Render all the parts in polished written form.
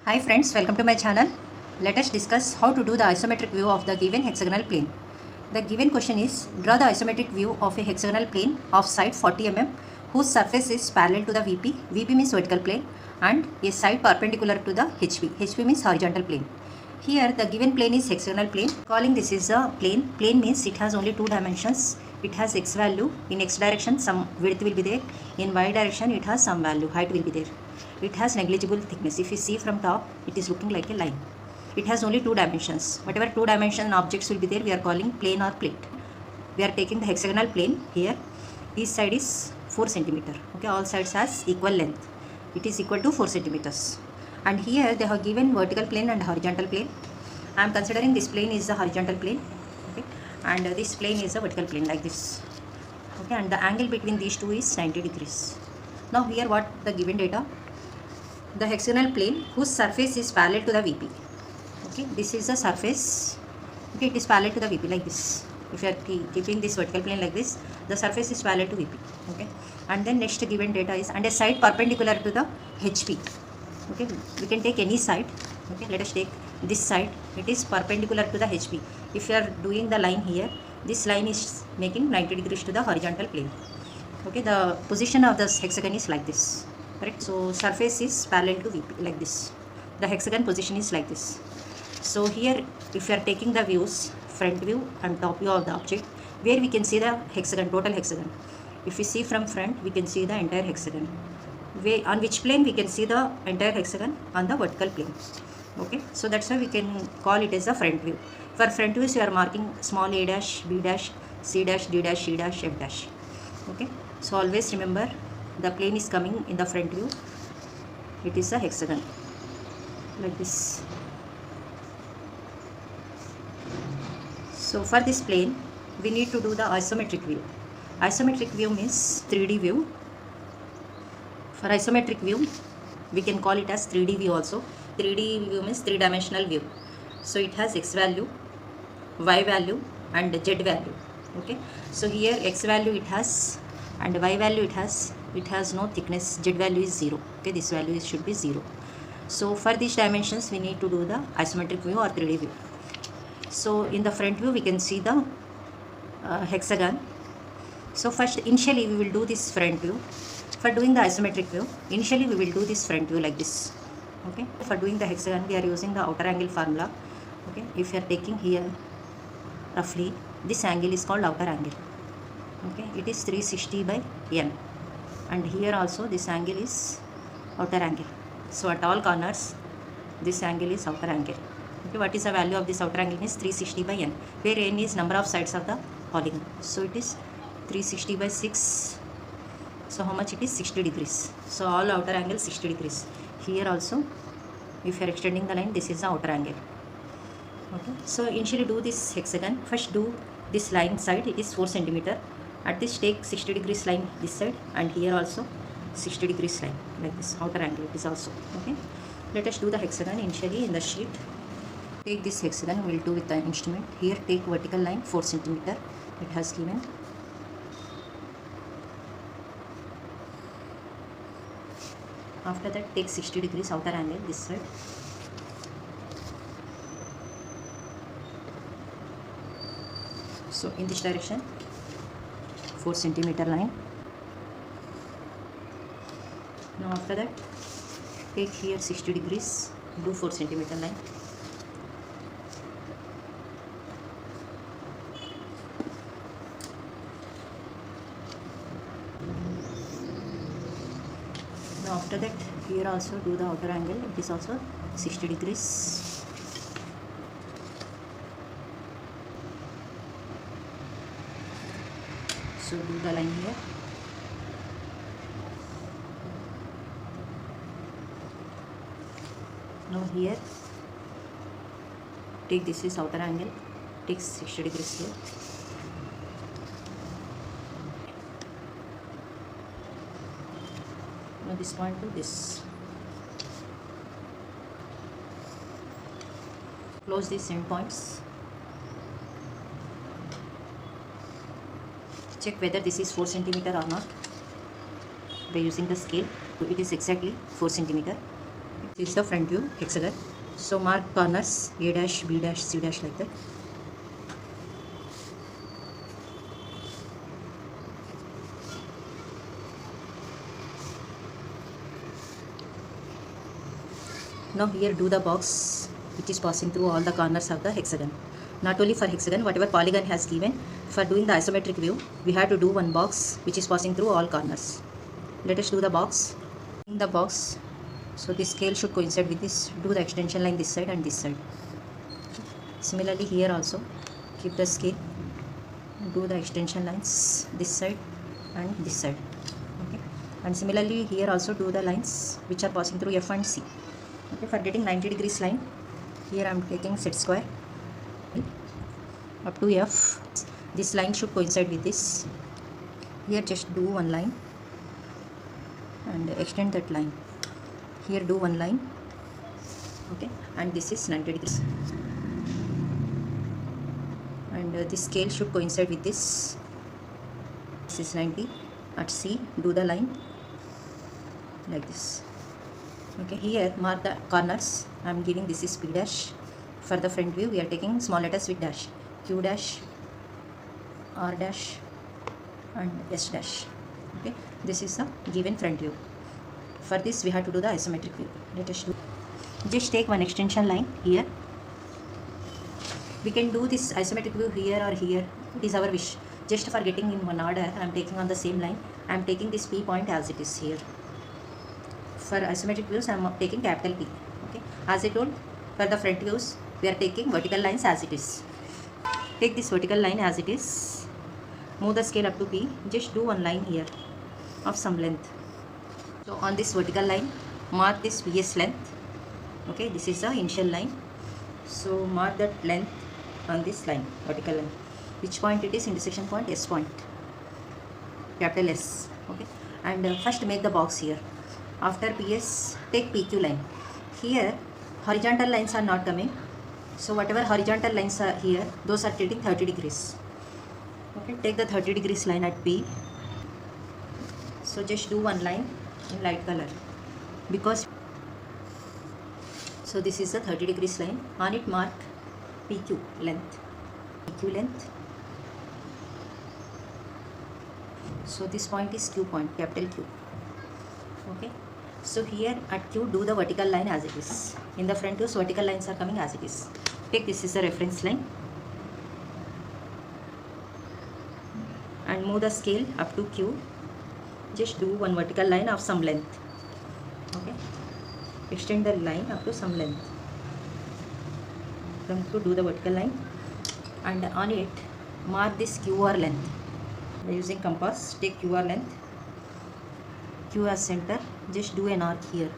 Hi friends, welcome to my channel. Let us discuss how to do the isometric view of the given hexagonal plane. The given question is, draw the isometric view of a hexagonal plane of side 40 mm whose surface is parallel to the VP. VP means vertical plane and a side perpendicular to the HP. HP means horizontal plane. Here the given plane is hexagonal plane. Calling this is a plane. Plane means it has only two dimensions. It has x value. In x direction some width will be there. In y direction it has some value. Height will be there. It has negligible thickness. If you see from top, it is looking like a line. It has only two dimensions. Whatever two dimension objects will be there, we are calling plane or plate. We are taking the hexagonal plane here. Each side is 4 centimeter. Okay, all sides has equal length. It is equal to 4 centimeters. And here they have given vertical plane and horizontal plane. I am considering this plane is the horizontal plane. Okay, and this plane is a vertical plane like this. Okay, and the angle between these two is 90 degrees. Now here what the given data? The hexagonal plane whose surface is parallel to the VP. Okay, this is the surface. Okay, it is parallel to the VP like this. If you are keeping this vertical plane like this, the surface is parallel to VP. Okay, and then next given data is and a side perpendicular to the HP. Okay, we can take any side. Okay, let us take this side. It is perpendicular to the HP. If you are doing the line here, this line is making 90 degrees to the horizontal plane. Okay, the position of this hexagon is like this. Correct. So surface is parallel to VP like this. The hexagon position is like this. So here if you are taking the views, front view and top view of the object, where we can see the hexagon, total hexagon. If we see from front, we can see the entire hexagon. On which plane we can see the entire hexagon? On the vertical plane. Okay, so that's why we can call it as the front view. For front views you are marking small a dash, b dash, c dash, d dash, e dash, f dash. Okay, so always remember the plane is coming in the front view. It is a hexagon like this. So for this plane we need to do the isometric view. Isometric view means 3D view. For isometric view we can call it as 3D view also. 3D view means three-dimensional view. So it has x value, y value and z value. Okay, so here x value it has and y value it has no thickness. Z value is 0. Okay, this value should be 0. So for these dimensions we need to do the isometric view or 3D view. So in the front view we can see the hexagon. So first initially we will do this front view. For doing the isometric view, initially we will do this front view like this. Okay, for doing the hexagon we are using the outer angle formula. Okay, if you are taking here roughly, this angle is called outer angle. Okay, it is 360 by n, and here also this angle is outer angle. So at all corners this angle is outer angle. Okay, what is the value of this outer angle is 360 by n, where n is number of sides of the polygon. So it is 360 by 6. So how much it is? 60 degrees. So all outer angle 60 degrees. Here also if you are extending the line, this is the outer angle. Okay, so initially do this hexagon. First do this line side, it is 4 centimeter. At this take 60 degrees line this side, and here also 60 degrees line like this outer angle it is also. Okay, let us do the hexagon initially in the sheet. Take this hexagon, we will do with the instrument. Here take vertical line 4 centimeter. It has given. After that take 60 degrees outer angle this side. So in this direction 4 centimeter line. Now after that take here 60 degrees, do 4 centimeter line. Now after that here also do the outer angle, it is also 60 degrees. So do the line here. Now here take this is outer angle, take 60 degrees here. Now this point to this. Close these end points. Check whether this is 4 centimeter or not by using the scale. It is exactly 4 centimeter. This is the front view hexagon. So mark corners A dash, B dash, C dash like that. Now here do the box which is passing through all the corners of the hexagon. Not only for hexagon, whatever polygon has given, for doing the isometric view, we have to do one box which is passing through all corners. Let us do the box. In the box, so this scale should coincide with this. Do the extension line this side and this side. Similarly here also, keep the scale. Do the extension lines this side and this side. Okay. And similarly here also do the lines which are passing through F and C. Okay, for getting 90 degrees line, here I am taking set square up to F. This line should coincide with this. Here just do one line and extend that line. Here do one line. Okay, and this is 90 degrees. And this scale should coincide with this. This is 90. At C, do the line like this. Okay, here mark the corners. I am giving this is P dash. For the front view, we are taking small letters with dash. Q dash, R dash, and S dash. Okay, this is the given front view. For this, we have to do the isometric view. Let us do. Just take one extension line here. We can do this isometric view here or here. It is our wish. Just for getting in one order, I am taking on the same line. I am taking this P point as it is here. For isometric views, I am taking capital P. Okay, as I told, for the front views, we are taking vertical lines as it is. Take this vertical line as it is. Move the scale up to P. Just do one line here of some length. So on this vertical line, mark this PS length. Okay, this is the initial line. So mark that length on this line, vertical line. Which point it is? Intersection point, S point. Capital S. Okay, and first make the box here. After PS, take PQ line. Here, horizontal lines are not coming. So whatever horizontal lines are here, those are getting 30 degrees. Okay, take the 30 degrees line at P. So just do one line in light color. Because, so this is the 30 degrees line. On it mark PQ length. PQ length. So this point is Q point, capital Q. Okay. So here at Q, do the vertical line as it is. In the front views, vertical lines are coming as it is. Take this is a reference line. And move the scale up to Q. Just do one vertical line of some length. Okay. Extend the line up to some length. From Q, do the vertical line. And on it, mark this QR length. By using compass, take QR length. Q as center, just do an arc here.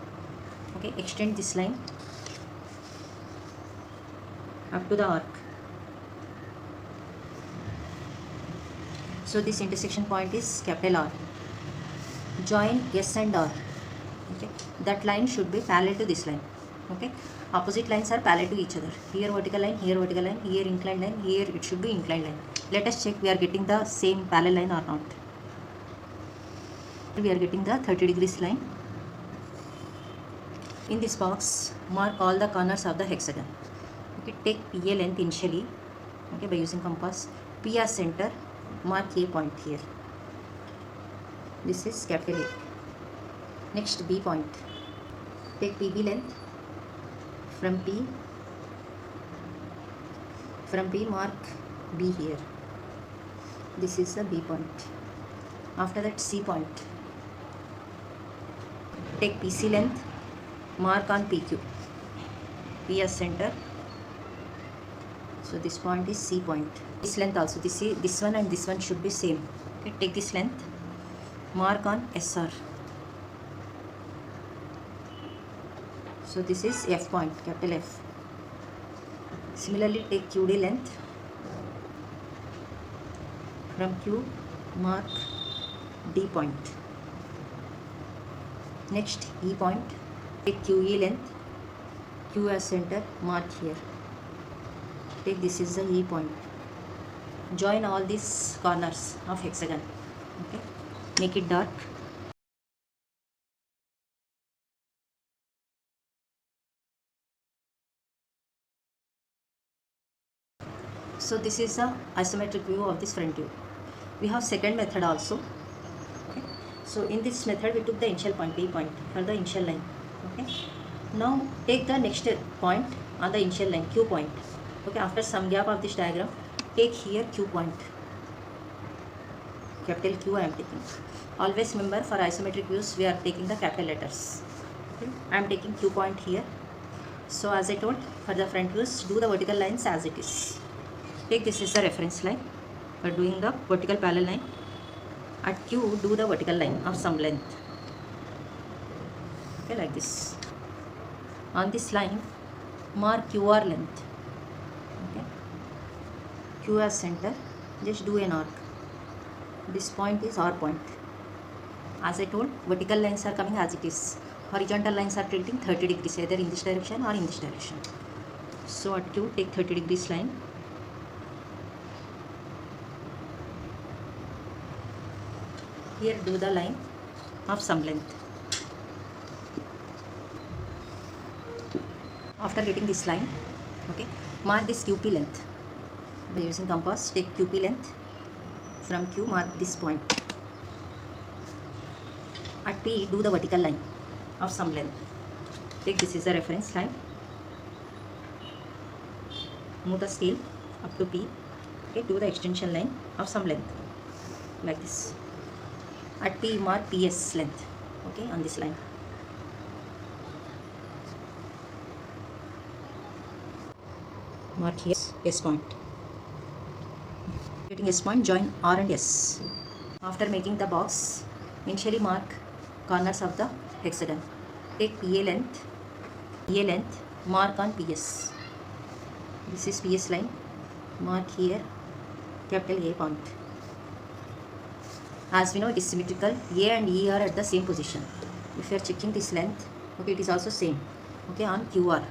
Okay, extend this line up to the arc. So this intersection point is capital R. Join S and R. Okay, that line should be parallel to this line. Okay, opposite lines are parallel to each other. Here vertical line, here vertical line, here inclined line, here it should be inclined line. Let us check we are getting the same parallel line or not. We are getting the 30 degrees line. In this box, mark all the corners of the hexagon. Okay, take PA length initially. Okay, by using compass. P as center, mark A point here. This is capital A. Next B point. Take PB length from P. From P, mark B here. This is the B point. After that, C point. Take PC length, mark on PQ. P as center. So this point is C point. This length also, this one and this one should be same. Okay, take this length, mark on SR. So this is F point, capital F. Similarly, take QD length. From Q, mark D point. Next, E point. Take QE length. Q as center, mark here. Take this is the E point. Join all these corners of hexagon. Okay, make it dark. So this is the isometric view of this front view. We have second method also. Okay. So in this method we took the initial point P point for the initial line. Okay. Now take the next point on the initial line, Q point. Okay. After some gap of this diagram, take here Q point. Capital Q I am taking. Always remember, for isometric views we are taking the capital letters. Okay. I am taking Q point here. So as I told, for the front views, do the vertical lines as it is. Take this is the reference line for doing the vertical parallel line. At Q, do the vertical line of some length. Okay, like this. On this line, mark QR length. Okay. Q as center, just do an arc. This point is R point. As I told, vertical lines are coming as it is. Horizontal lines are tilting 30 degrees, either in this direction or in this direction. So at Q, take 30 degrees line. Here do the line of some length. After getting this line, okay, mark this QP length. By using compass, take QP length. From Q, mark this point. At P, do the vertical line of some length. Take this is the reference line. Move the scale up to P. Okay, do the extension line of some length, like this. At P, mark PS length. Okay, on this line. Mark here S point. Getting S point, join R and S. After making the box, initially mark corners of the hexagon. Take PA length, mark on PS. This is PS line. Mark here capital A point. As we know, it is symmetrical. A and E are at the same position. If you are checking this length, okay, it is also same. Okay, on QR.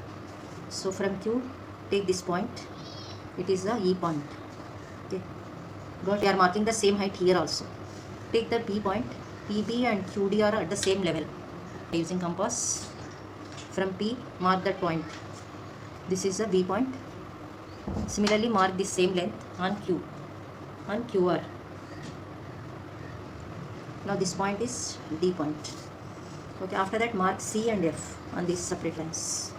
So from Q, take this point. It is the E point. Okay. But we are marking the same height here also. Take the P point. PB and QD are at the same level. Using compass, from P, mark that point. This is the B point. Similarly, mark this same length on Q, on QR. Now this point is D point. Okay, after that mark C and F on these separate lines.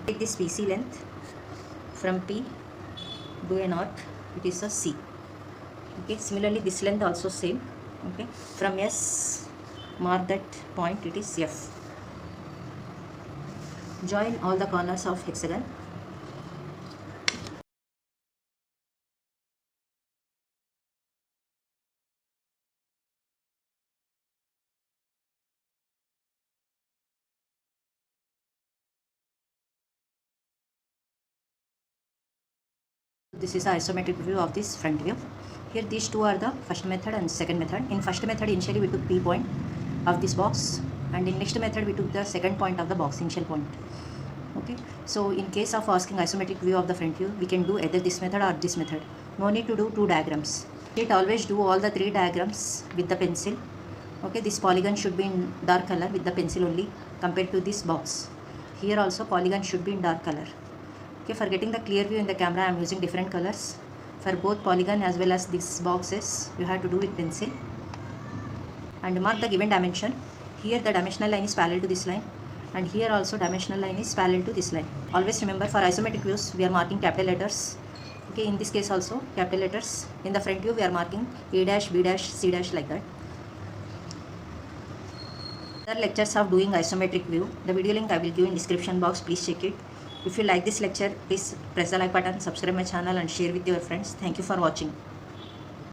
Take this PC length. From P, do an arc. It is a C. Okay, similarly this length also same. Okay, from S, mark that point. It is F. Join all the corners of hexagon. This is the isometric view of this front view. Here these two are the first method and second method. In first method, initially we took P point of this box, and in next method we took the second point of the box, initial point. Okay, so in case of asking isometric view of the front view, we can do either this method or this method. No need to do two diagrams. It always do all the three diagrams with the pencil. Okay, this polygon should be in dark color with the pencil only compared to this box. Here also polygon should be in dark color. Okay, for getting the clear view in the camera, I am using different colors. For both polygon as well as these boxes, you have to do with pencil. And mark the given dimension. Here the dimensional line is parallel to this line, and here also dimensional line is parallel to this line. Always remember, for isometric views, we are marking capital letters. Okay, in this case also capital letters. In the front view, we are marking A dash, B dash, C dash, like that. Other lectures of doing isometric view, the video link I will give in description box. Please check it. If you like this lecture, please press the like button, subscribe my channel and share with your friends. Thank you for watching.